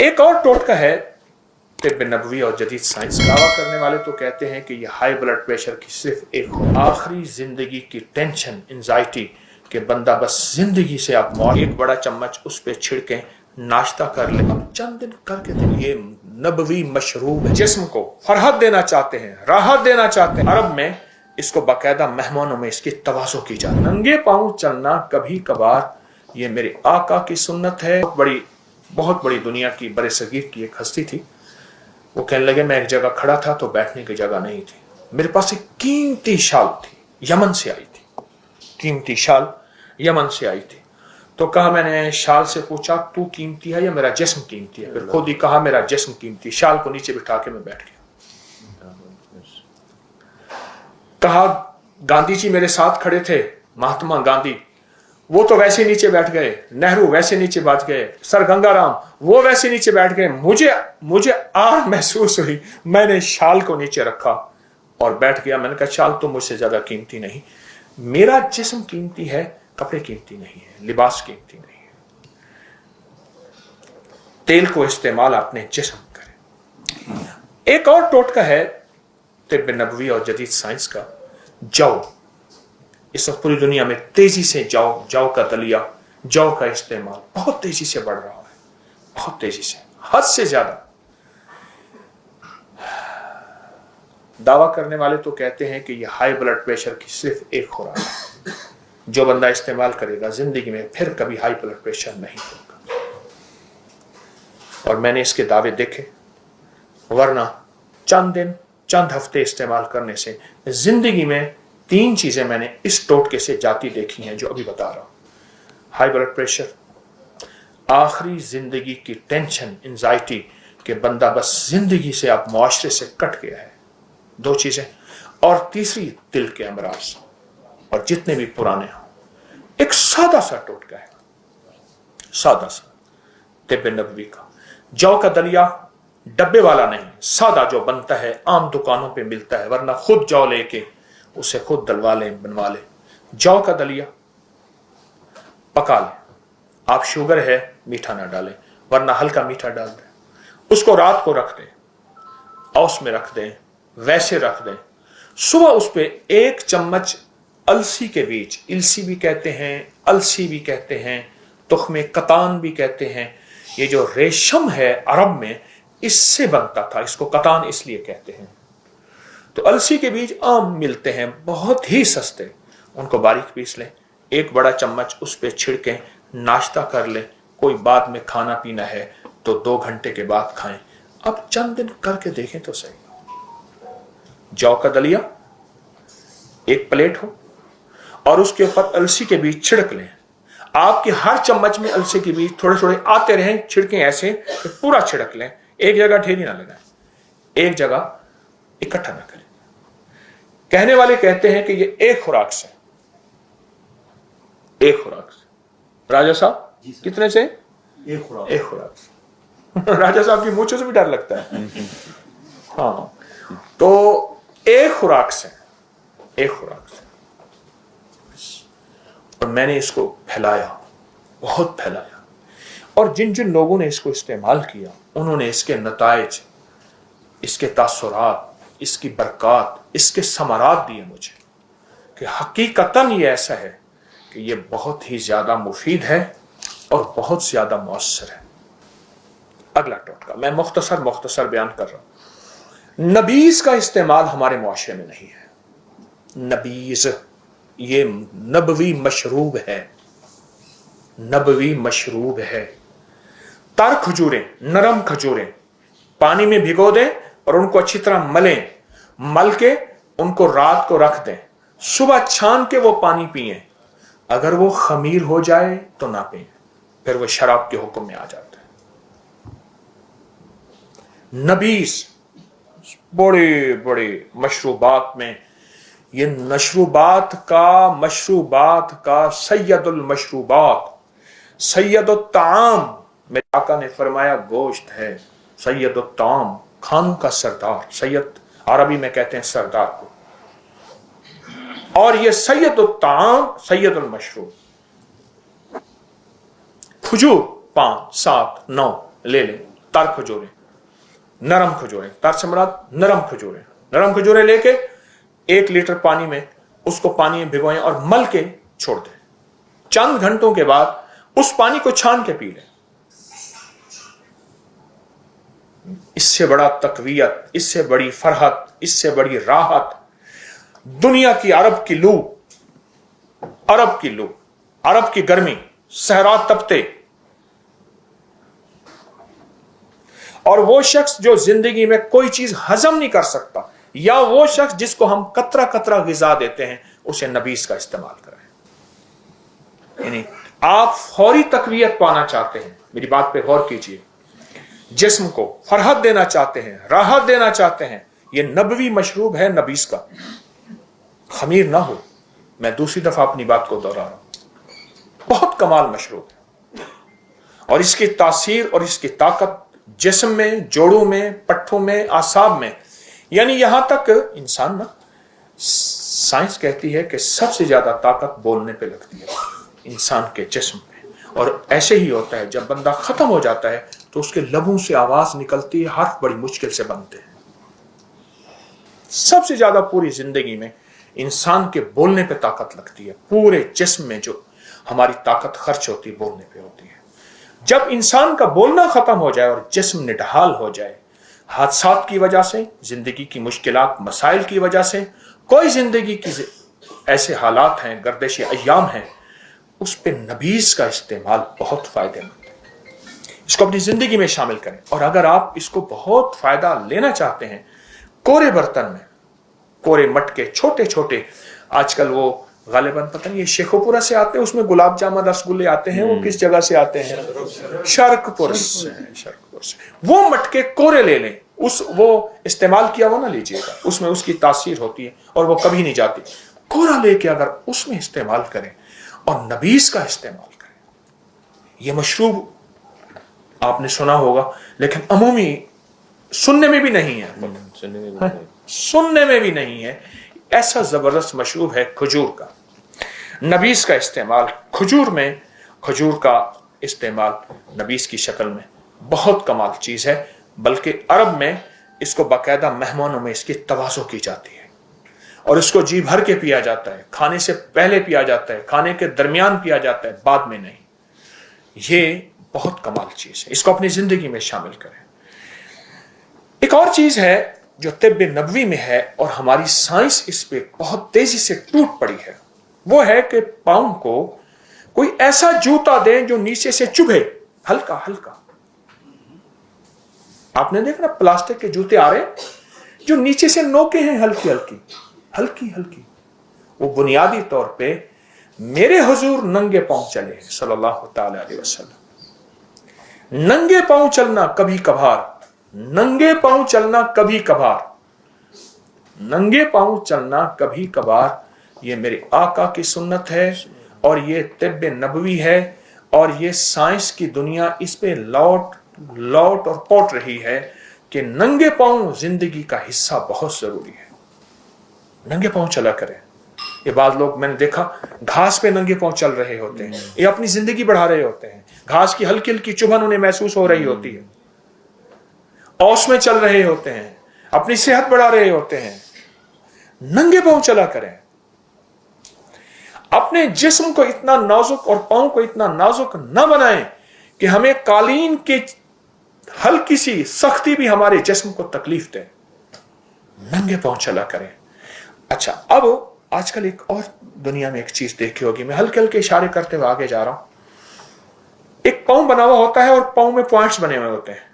एक और टोटका है तिब्ब नबवी और जदीद साइंस। दावा करने वाले तो कहते हैं कि यह हाई ब्लड प्रेशर की सिर्फ एक आखिरी जिंदगी की टेंशन, एंजाइटी कि बंदा बस जिंदगी से आप मौत, एक बड़ा चम्मच उस पे छिड़के नाश्ता कर ले, अब चंद दिन करके दे। ये नबवी मशरूब है, जिस्म को फरहत देना चाहते हैं, राहत देना चाहते हैं। अरब में इसको बाकायदा मेहमानों में इसकी तवाज़ो की जाती है। नंगे पांव चलना कभी कभार ये मेरे आका की सुन्नत है। बहुत बड़ी दुनिया की बड़े सगीर की एक हस्ती थी। वो कहने लगे मैं एक जगह खड़ा था तो बैठने की जगह नहीं थी, मेरे पास एक कीमती शाल थी, यमन से आई थी, कीमती शाल यमन से आई थी। तो कहा, मैंने शाल से पूछा तू कीमती है या मेरा जिस्म कीमती है? फिर खुद ही कहा मेरा जिस्म कीमती। शाल को नीचे बिठा के मैं बैठ गया। कहा गांधी जी मेरे साथ खड़े थे, महात्मा गांधी, वो तो वैसे नीचे बैठ गए, नेहरू वैसे नीचे बैठ गए, सर गंगाराम वो वैसे नीचे बैठ गए। मुझे आह महसूस हुई, मैंने शाल को नीचे रखा और बैठ गया। मैंने कहा शाल तो मुझसे ज्यादा कीमती नहीं, मेरा जिस्म कीमती है, कपड़े कीमती नहीं है, लिबास कीमती नहीं है। तेल को इस्तेमाल अपने जिस्म करें। एक और टोटका है तिब्ब नबवी और जदीद साइंस का, जौ। इस वक्त पूरी दुनिया में तेजी से जौ का दलिया, जौ का इस्तेमाल बहुत तेजी से बढ़ रहा है, बहुत तेजी से, हद से ज्यादा। दावा करने वाले तो कहते हैं कि यह हाई ब्लड प्रेशर की सिर्फ एक खुराक है, जो बंदा इस्तेमाल करेगा जिंदगी में फिर कभी हाई ब्लड प्रेशर नहीं होगा। और मैंने इसके दावे देखे, वरना चंद दिन चंद हफ्ते इस्तेमाल करने से जिंदगी में 3 चीजें मैंने इस टोटके से जाती देखी हैं जो अभी बता रहा हूं। हाई ब्लड प्रेशर, आखिरी जिंदगी की टेंशन, एंजाइटी कि बंदा बस जिंदगी से आप मुआशरे से कट गया है, 2 चीजें। और तीसरी दिल के अमराज, और जितने भी पुराने हों। एक सादा सा टोटका है, सादा सा तिब्ब नबवी का। जौ का दलिया डब्बे वाला नहीं, सादा जो बनता है, आम दुकानों पे मिलता है, वरना खुद जौ लेके उसे खुद दलवा लें, बनवा लें। जौ का दलिया पका लें। आप शुगर है मीठा ना डालें, वरना हल्का मीठा डाल दें। उसको रात को रख दें, औस में रख दें, वैसे रख दें। सुबह उस पे 1 चम्मच अलसी के बीज, इलसी भी कहते हैं, अलसी भी कहते हैं, तुख्मे कतान भी कहते हैं। ये जो रेशम है अरब में इससे बनता था, इसको कतान इसलिए कहते हैं। तो अलसी के बीज आम मिलते हैं, बहुत ही सस्ते, उनको बारीक पीस लें, 1 बड़ा चम्मच उस पे छिड़कें, नाश्ता कर लें। कोई बाद में खाना पीना है तो 2 घंटे के बाद खाएं। अब चंद दिन करके देखें तो सही। जौ का दलिया 1 प्लेट हो और उसके ऊपर अलसी के बीज छिड़क लें। आपके हर चम्मच में अलसी के बीज थोड़े थोड़े आते रहें, छिड़कें ऐसे तो पूरा छिड़क लें, एक जगह ढेरी ना लगाएं, एक जगह इकट्ठा ना करें। कहने वाले कहते हैं कि ये एक खुराक से, एक खुराक से। राजा साहब कितने से? एक खुराक से। राजा साहब की मूंछों से भी डर लगता है। हाँ, तो एक खुराक से, एक खुराक से। और मैंने इसको फैलाया, बहुत फैलाया, और जिन जिन लोगों ने इसको इस्तेमाल किया उन्होंने इसके नताइज, इसके तासुरात, इसकी बरकत, इसके समरात दिए मुझे कि हकीकतन ये ऐसा है कि ये बहुत ही ज्यादा मुफीद है और बहुत ज्यादा मौसर है। अगला टोटका मैं मुख्तसर बयान कर रहा हूं। नबीज का इस्तेमाल हमारे मुआशरे में नहीं है। नबीज ये नबवी मशरूब है, नबवी मशरूब है। तर खजूरें, नरम खजूरें पानी में भिगो दें और उनको अच्छी तरह मलें, मल के उनको रात को रख दें, सुबह छान के वो पानी पिएं। अगर वो खमीर हो जाए तो ना पिएं, फिर वो शराब के हुक्म में आ जाता है। नबीस बड़े बड़े मशरूबात में, ये मशरूबात का सैयदुल मशरूबात, सैयदुत ताम। मेरे आका ने फरमाया गोश्त है सैयदुत ताम, खानों का सरदार। सैयद अरबी में कहते हैं सरदार को। और ये सैयदुत ताम, सैयदुल मशरूब। खजूर 5, 7, 9 ले लें, तर खजूरें, नरम खजूरें, तर से मुराद नरम खजूरें। नरम खजूरें लेके 1 लीटर पानी में उसको पानी में भिगोएं और मल के छोड़ दें। चंद घंटों के बाद उस पानी को छान के पी लें। इससे बड़ा तकवीयत, इससे बड़ी फरहत, इससे बड़ी राहत दुनिया की अरब की लू, अरब की गर्मी, सहरा तपते, और वो शख्स जो जिंदगी में कोई चीज हजम नहीं कर सकता, या वो शख्स जिसको हम कतरा कतरा गिजा देते हैं, उसे नबीस का इस्तेमाल करें। यानी आप फौरी तकवीयत पाना चाहते हैं, मेरी बात पे गौर कीजिए, जिस्म को फरहत देना चाहते हैं, राहत देना चाहते हैं, ये नबवी मशरूब है नबीस का। खमीर ना हो, मैं दूसरी दफा अपनी बात को दोहरा रहा हूं, बहुत कमाल मशरूब है, और इसकी तासीर और इसकी ताकत जिस्म में, जोड़ों में, पट्ठों में, आसाब में, यानी यहां तक इंसान ना, साइंस कहती है कि सबसे ज्यादा ताकत बोलने पे लगती है इंसान के जिस्म पे। और ऐसे ही होता है, जब बंदा खत्म हो जाता है तो उसके लबों से आवाज निकलती है, हर्फ बड़ी मुश्किल से बनते हैं। सबसे ज्यादा पूरी जिंदगी में इंसान के बोलने पे ताकत लगती है। पूरे जिस्म में जो हमारी ताकत खर्च होती है बोलने पे होती है। जब इंसान का बोलना खत्म हो जाए और जिस्म निढाल हो जाए, हादसात की वजह से, जिंदगी की मुश्किलात मसाइल की वजह से, कोई जिंदगी की ऐसे हालात हैं, गर्दिश अय्याम हैं, उस पे नबीस का इस्तेमाल बहुत फायदेमंद है। इसको अपनी जिंदगी में शामिल करें। और अगर आप इसको बहुत फायदा लेना चाहते हैं, कोरे बर्तन में, कोरे मटके छोटे छोटे, आजकल वो गालिबन पता नहीं ये शेखोपुरा से आते हैं, उसमें गुलाब जामुन रसगुल्ले आते हैं, वो किस जगह से आते हैं? शर्कपुर से। वो मटके कोरे ले लें, वो इस्तेमाल किया हुआ ना लीजिएगा, उसमें उसकी तासीर होती है और वो कभी नहीं जाती। कोरा लेके अगर उसमें इस्तेमाल करें और नबीस का इस्तेमाल करें, ये मशरूब आपने सुना होगा, लेकिन अमूमी सुनने में भी नहीं है, सुनने में भी नहीं है। ऐसा जबरदस्त मशरूब है खजूर का। नबीस का इस्तेमाल खजूर में, खजूर का इस्तेमाल नबीस की शक्ल में बहुत कमाल चीज है। बल्कि अरब में इसको बाकायदा मेहमानों में इसकी तवाज़ो की जाती है और इसको जी भर के पिया जाता है। खाने से पहले पिया जाता है, खाने के दरमियान पिया जाता है, बाद में नहीं। ये बहुत कमाल चीज है, इसको अपनी जिंदगी में शामिल करें। एक और चीज है जो तिब्ब नबवी में है और हमारी साइंस इस पे बहुत तेजी से टूट पड़ी है, वो है कि पाँव को कोई ऐसा जूता दें जो नीचे से चुभे, हल्का हल्का। आपने देखा ना प्लास्टिक के जूते आ रहे हैं जो नीचे से नोके हैं, हल्की हल्की हल्की हल्की। वो बुनियादी तौर पे मेरे हुजूर नंगे पांव चले हैं सल्लल्लाहु ताला अलैहि वसल्लम। नंगे पांव चलना कभी कभार, नंगे पांव चलना कभी कभार, नंगे पांव चलना कभी कभार, ये मेरे आका की सुन्नत है और ये तिब्ब नबवी है। और ये साइंस की दुनिया इस पे लौट और पौट रही है कि नंगे पांव जिंदगी का हिस्सा बहुत जरूरी है। नंगे पांव चला करें। ये बाद लोग मैंने देखा घास पे नंगे पांव चल रहे होते हैं, ये अपनी जिंदगी बढ़ा रहे होते हैं। घास की हल्की हल्की चुभन उन्हें महसूस हो रही होती है, औस में चल रहे होते हैं, अपनी सेहत बढ़ा रहे होते हैं। नंगे पांव चला करें। अपने जिस्म को इतना नाजुक और पांव को इतना नाजुक न बनाएं कि हमें कालीन की हल्की सी सख्ती भी हमारे जिस्म को तकलीफ दे। नंगे पांव चला करें। अच्छा, अब आजकल एक और दुनिया में एक चीज देखी होगी, मैं हल्के हल्के इशारे करते हुए आगे जा रहा हूं। एक पांव बना हुआ होता है और पांव में पॉइंट्स बने हुए होते हैं,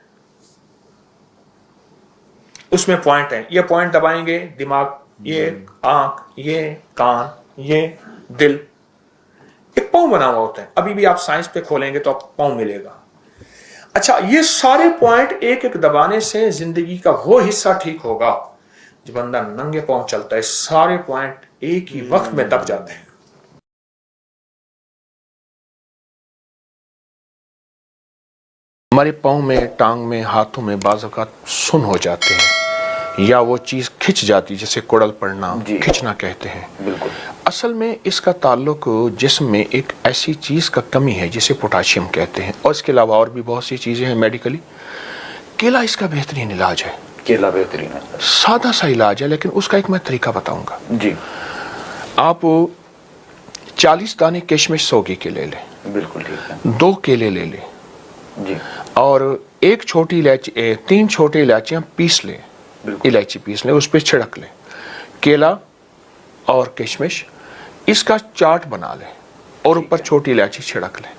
उसमें पॉइंट है। ये पॉइंट दबाएंगे दिमाग, ये आंख, ये कान, ये दिल, एक पांव बना हुआ होता है। अभी भी आप साइंस पे खोलेंगे तो आप पांव मिलेगा। अच्छा, ये सारे पॉइंट एक एक दबाने से जिंदगी का वो हिस्सा ठीक होगा। जब बंदा नंगे पांव चलता है, सारे पॉइंट एक ही वक्त में दब जाते हैं। हमारे पांव में, टांग में, हाथों में बाज़ औक़ात सुन हो जाते हैं या वो चीज खिंच जाती, जैसे कुड़ल पड़ना, खिंचना कहते हैं। बिल्कुल। असल में इसका ताल्लुक जिस्म में एक ऐसी चीज का कमी है जिसे पोटाशियम कहते हैं, और इसके अलावा और भी बहुत सी चीजें हैं मेडिकली। کیلا اس کا بہترین علاج ہے. کیلا بہترین ہے. سادہ سا علاج ہے لیکن اس کا ایک میں طریقہ بتاؤں گا. جی. آپ 40 دانے کشمش سوگی کے لے لیں. بالکل ٹھیک ہے. 2 کیلے لے لیں. جی. اور 1 چھوٹی الائچی 3 چھوٹی الائچیاں پیس لیں. الائچی پیس لیں, اس پہ چھڑک لیں. کیلا اور کشمش اس کا چاٹ بنا لیں اور اوپر چھوٹی الائچی چھڑک لیں.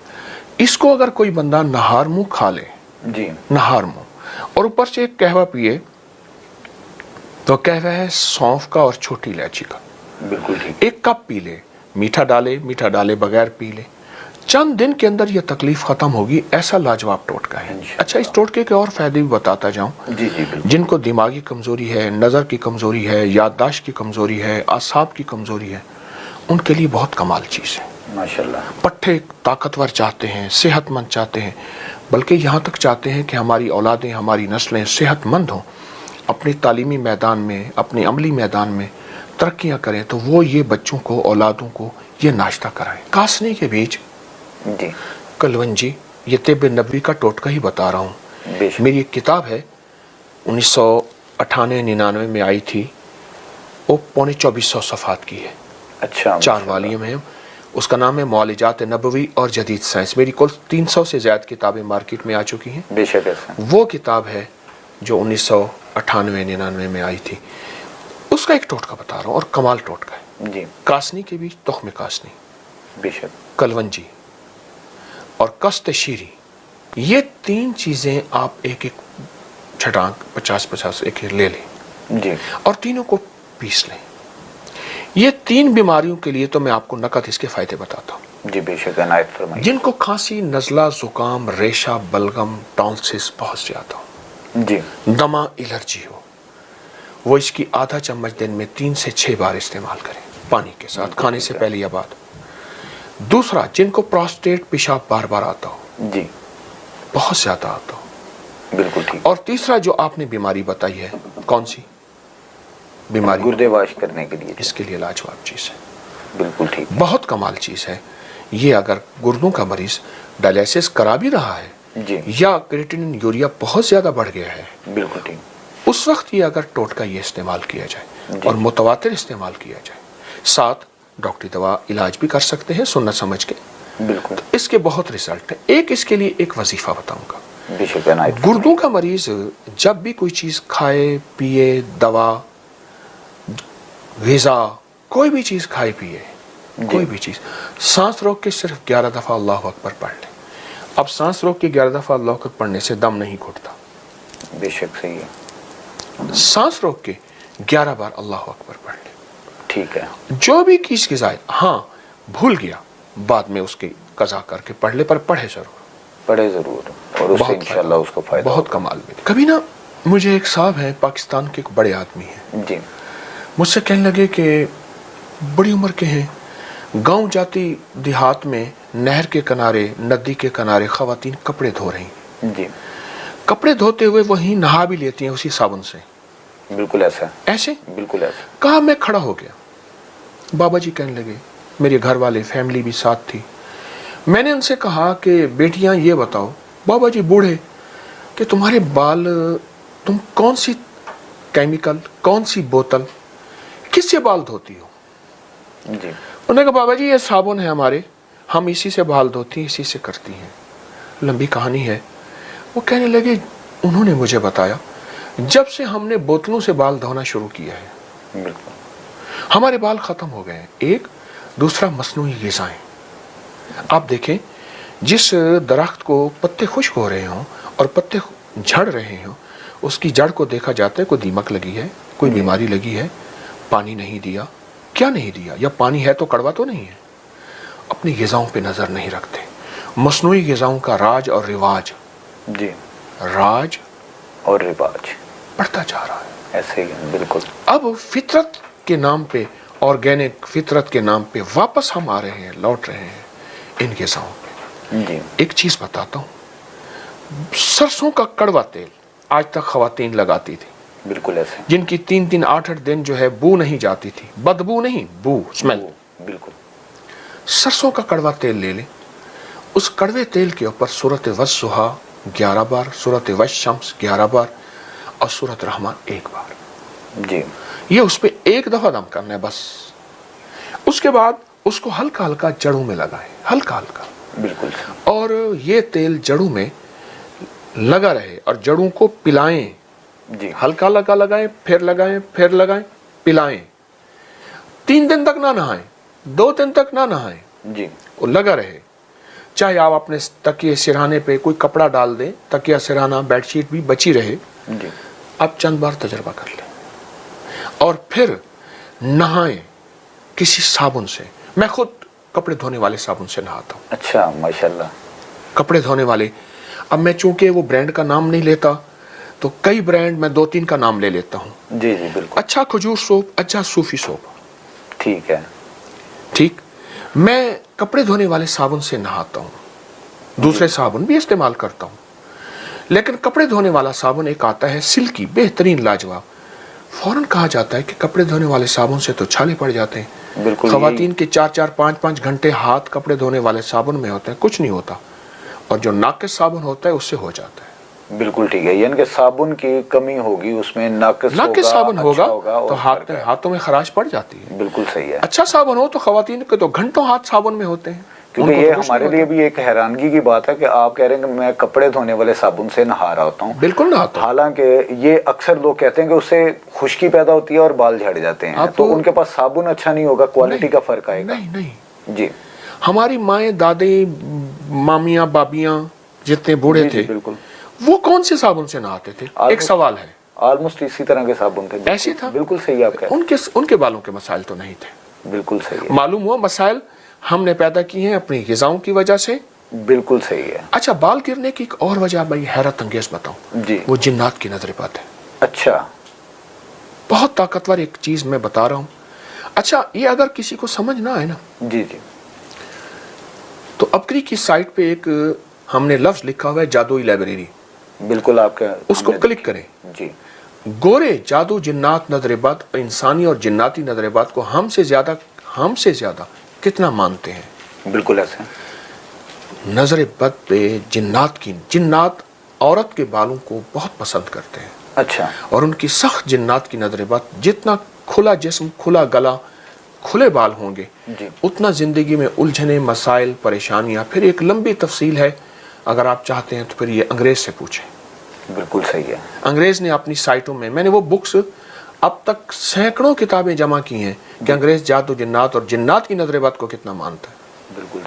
اس کو اگر کوئی بندہ نہار منہ کھا لے, جی, نہار منہ, اور اوپر سے ایک قہوہ پیے تو قہوہ ہے سونف کا اور چھوٹی الائچی کا. بالکل ٹھیک. 1 کپ پی لے, میٹھا ڈالے بغیر پی لے. چند دن کے اندر یہ تکلیف ختم ہوگی. ایسا لاجواب ٹوٹکا ہے. اچھا, اس ٹوٹکے کے اور فائدے بھی بتاتا جاؤں. جی جی بالکل. جن کو دماغی کمزوری ہے, نظر کی کمزوری ہے, یادداشت کی کمزوری ہے, اعصاب کی کمزوری ہے, ان کے لیے بہت کمال چیز ہے. ماشاءاللہ. پٹھے طاقتور چاہتے ہیں, صحت مند چاہتے ہیں, بلکہ یہاں تک چاہتے ہیں کہ ہماری اولادیں, ہماری نسلیں صحت مند ہوں, اپنی تعلیمی میدان میں, اپنی عملی میدان میں ترقیاں کریں, تو وہ یہ بچوں کو, اولادوں کو یہ ناشتہ کرائیں. کاسنی کے بیج, جی, کلونجی, یہ طب نبوی کا ٹوٹکا ہی بتا رہا ہوں. میری ایک کتاب ہے 1998-99 میں آئی تھی, وہ 2400 صفحات کی ہے. اچھا. 4 والیوم ہے. اس کا نام ہے معالجات نبوی اور جدید سائنس. میری کل 300 سے زیادہ کتابیں مارکیٹ میں آ چکی ہیں. بے شک ایسا. وہ کتاب ہے جو 1998-99 میں آئی تھی. اس کا ایک ٹوٹکا بتا رہا ہوں, اور کمال ٹوٹکا ہے. جی. کاسنی کے بیچ, تخم کاسنی, بے شک, کلونجی اور کست شیری, یہ 3 چیزیں آپ ایک ایک چھٹانک 50-50 ایک لے لیں. جی. اور تینوں کو پیس لیں. یہ 3 بیماریوں کے لیے تو میں آپ کو نقد اس کے فائدے بتاتا ہوں. جی بے شک, عنایت فرمائیے. جن کو کھانسی, نزلہ, زکام, ریشہ, بلغم, ٹانسس بہت زیادہ ہو, جی, دمہ, الرجی ہو, وہ اس کی آدھا چمچ دن میں 3 سے 6 بار استعمال کریں, پانی کے ساتھ, کھانے سے پہلے یا بعد. دوسرا, جن کو پراسٹیٹ, پیشاب بار بار آتا ہو, جی, بہت زیادہ آتا ہو. بالکل ٹھیک. اور تیسرا جو آپ نے بیماری بتائی ہے, کون سی بیماری؟ گردے واش کرنے کے لیے. اس کے لیے لاجواب چیز ہے. بالکل ٹھیک. بہت کمال چیز ہے یہ. اگر گردوں کا مریض ڈائلیسس کرا بھی رہا ہے, جی, یا کریٹنن یوریا بہت زیادہ بڑھ گیا ہے, بالکل ٹھیک, اس وقت یہ اگر ٹوٹکا یہ استعمال کیا جائے اور متواتر استعمال کیا جائے, ساتھ ڈاکٹری دوا علاج بھی کر سکتے ہیں سنت سمجھ کے, بالکل, تو اس کے بہت ریزلٹ ہیں. ایک اس کے لیے ایک وظیفہ بتاؤں گا. بے شک, عنایت. گردوں کا مریض جب بھی کوئی چیز کھائے, پیے, دوا, غذا, کوئی بھی چیز کھائے پیے, کوئی بھی چیز, سانس روک کے صرف 11 دفعہ اللہ اکبر پڑھ لے. اب سانس روک کے 11 دفعہ اللہ اکبر پڑھنے سے دم نہیں گھٹتا. بے شک صحیح ہے. سانس روک کے 11 بار اللہ اکبر پڑھ لے. ٹھیک ہے. جو بھی چیز غذا, ہاں بھول گیا بعد میں اس کی قضا کر کے پڑھ لے, پر پڑھے ضرور, پڑھے ضرور, اور اس سے انشاءاللہ اس کو فائدہ بہت کمال ملے. کبھی نا مجھے ایک صاحب ہیں, پاکستان کے ایک بڑے آدمی ہیں, جی, مجھ سے کہنے لگے کہ بڑی عمر کے ہیں, گاؤں جاتی دیہات میں نہر کے کنارے, ندی کے کنارے خواتین کپڑے دھو رہی ہیں. جی, کپڑے دھوتے ہوئے وہیں نہا بھی لیتی ہیں اسی صابن سے. بالکل ایسا, ایسے بالکل ایسا. کہا, میں کھڑا ہو گیا. بابا جی کہنے لگے, میرے گھر والے, فیملی بھی ساتھ تھی. میں نے ان سے کہا کہ بیٹیاں یہ بتاؤ, بابا جی بوڑھے, کہ تمہارے بال, تم کون سی کیمیکل, کون سی بوتل, کس سے بال دھوتی ہو؟ جی, انہوں نے کہا, بابا جی یہ صابن ہے ہمارے, ہم اسی سے بال دھوتی ہیں, اسی سے کرتی ہیں. لمبی کہانی ہے. وہ کہنے لگے, انہوں نے مجھے بتایا, جب سے ہم نے بوتلوں سے بال دھونا شروع کیا ہے, بالکل, ہمارے بال ختم ہو گئے ہیں. ایک, دوسرا مصنوعی غذائیں. آپ دیکھیں, جس درخت کو پتے خشک ہو رہے ہوں اور پتے جھڑ رہے ہوں, اس کی جڑ کو دیکھا جاتا ہے کوئی دیمک لگی ہے, کوئی بیماری لگی ہے, پانی نہیں دیا. کیا نہیں دیا؟ یا پانی ہے تو کڑوا تو نہیں ہے. اپنی غذاؤں پہ نظر نہیں رکھتے. مصنوعی غذاؤں کا راج اور رواج, جی, راج اور رواج بڑھتا جا رہا ہے. ایسے ہی, بالکل. اب فطرت کے نام پہ, آرگینک فطرت کے نام پہ واپس ہم آ رہے ہیں, لوٹ رہے ہیں ان غذاؤں پہ. جی, ایک چیز بتاتا ہوں, سرسوں کا کڑوا تیل آج تک خواتین لگاتی تھی, بالکل ایسے, جن کی 3-8 دن جو ہے بو نہیں جاتی تھی, بدبو نہیں, بو, اسمیل. بالکل. سرسوں کا کڑوا تیل لے لیں, اس کڑوے تیل کے اوپر سورۃ والضحیٰ 11 बार, सूरत वश-शम्स 11 बार और सूरत रहमान 1 बार। जी। ये उस पे 1 दफा दम करना है बस। उसके बाद उसको हल्का हल्का जड़ों में लगाएं, हल्का हल्का। बिल्कुल। और ये तेल जड़ों में लगा रहे और जड़ों को पिलाएं। जी। हल्का हल्का लगाएं, फिर लगाएं, पिलाएं। 3 दिन तक ना नहाएं, 2 दिन तक ना नहाएं। जी। वो लगा रहे। चाहे आप अपने तकिए सिरहाने पे कोई कपड़ा डाल दें, तकिया सिरहाना बेडशीट भी बची रहे, जी। आप चंद बार तजर्बा कर लें और फिर नहाएं किसी साबुन से। मैं खुद कपड़े धोने वाले साबुन से नहाता हूँ। अच्छा, माशाल्लाह। कपड़े धोने वाले, अब मैं चूंकि वो ब्रांड का नाम नहीं लेता तो कई ब्रांड मैं 2-3 का नाम ले लेता हूँ। जी जी बिल्कुल। अच्छा खजूर सोप, अच्छा सूफी सोप, ठीक है। ठीक। मैं कपड़े धोने वाले साबुन से नहाता हूँ, दूसरे साबुन भी इस्तेमाल करता हूँ, लेकिन कपड़े धोने वाला साबुन एक आता है सिल्की, बेहतरीन, लाजवाब। फौरन कहा जाता है कि कपड़े धोने वाले साबुन से तो छाले पड़ जाते हैं। बिल्कुल। खवातीन के 4-4, 5-5 घंटे हाथ कपड़े धोने वाले साबुन में होते हैं, कुछ नहीं होता, और जो नाकिस साबुन होता है उससे हो जाता है। बिल्कुल ठीक है, यानी कि साबुन की कमी होगी उसमें, नाकिस साबुन अच्छा होगा तो हाथों में खराश पड़ जाती है। बिल्कुल सही है। अच्छा साबुन हो तो खवातीन के तो घंटों हाथ साबुन में होते हैं। क्योंकि ये हमारे लिए भी एक हैरानगी की बात है कि आप कह रहे हैं कि मैं कपड़े धोने वाले साबुन से नहा रहा होता हूँ। बिल्कुल नहाता हूँ। हालांकि ये अक्सर लोग कहते हैं कि उससे खुश्की पैदा होती है और बाल झड़ जाते हैं, तो उनके पास साबुन अच्छा नहीं होगा, क्वालिटी का फर्क आएगा। नहीं जी। हमारी माएँ, दादी, मामियाँ, बाबियाँ जितने बूढ़े थे, बिल्कुल, वो कौन से साबुन से नहाते थे? एक सवाल है। ऑलमोस्ट इसी तरह के साबुन थे। ऐसे था। बिल्कुल सही आप कह रहे हैं। उनके बालों के मसाइल तो नहीं थे। बिल्कुल सही है। मालूम हुआ मसाइल हमने पैदा किए हैं अपनी ग़िज़ाओं की वजह से। बिल्कुल सही है। अच्छा, बाल गिरने की एक और वजह भाई हैरत अंगेज बताऊं जी। वो जिन्नात की नजर बात है। अच्छा, बहुत ताकतवर एक चीज मैं बता रहा हूं। अच्छा, ये अगर किसी को समझ ना आए ना, जी जी, तो अपकरी की साइट पे एक हमने लफ्ज लिखा हुआ है, जादुई लाइब्रेरी। बिल्कुल आपका, उसको क्लिक करें। जी। गोरे जादू जिन्नात नजरेबात, इंसानी और जिन्नाती नजरेबात को हमसे ज्यादा कितना मानते हैं? बिल्कुल ऐसे नजर बद पे जिन्नात औरत के बालों को बहुत पसंद करते हैं। अच्छा। और उनकी सख्त जिन्नात की नजर बद, जितना खुला जिस्म, खुला गला, खुले बाल होंगे, उतना जिंदगी में उलझने, मसाइल, परेशानियां। फिर एक लंबी तफसील है, अगर आप चाहते हैं तो फिर ये अंग्रेज से पूछें। बिल्कुल सही है। अंग्रेज ने अपनी साइटों में, मैंने वो बुक्स अब तक सैकड़ों किताबें जमा की हैं कि अंग्रेज जादू जिन्नात और जिन्नात की नजरेबात को कितना मानता है। बिल्कुल।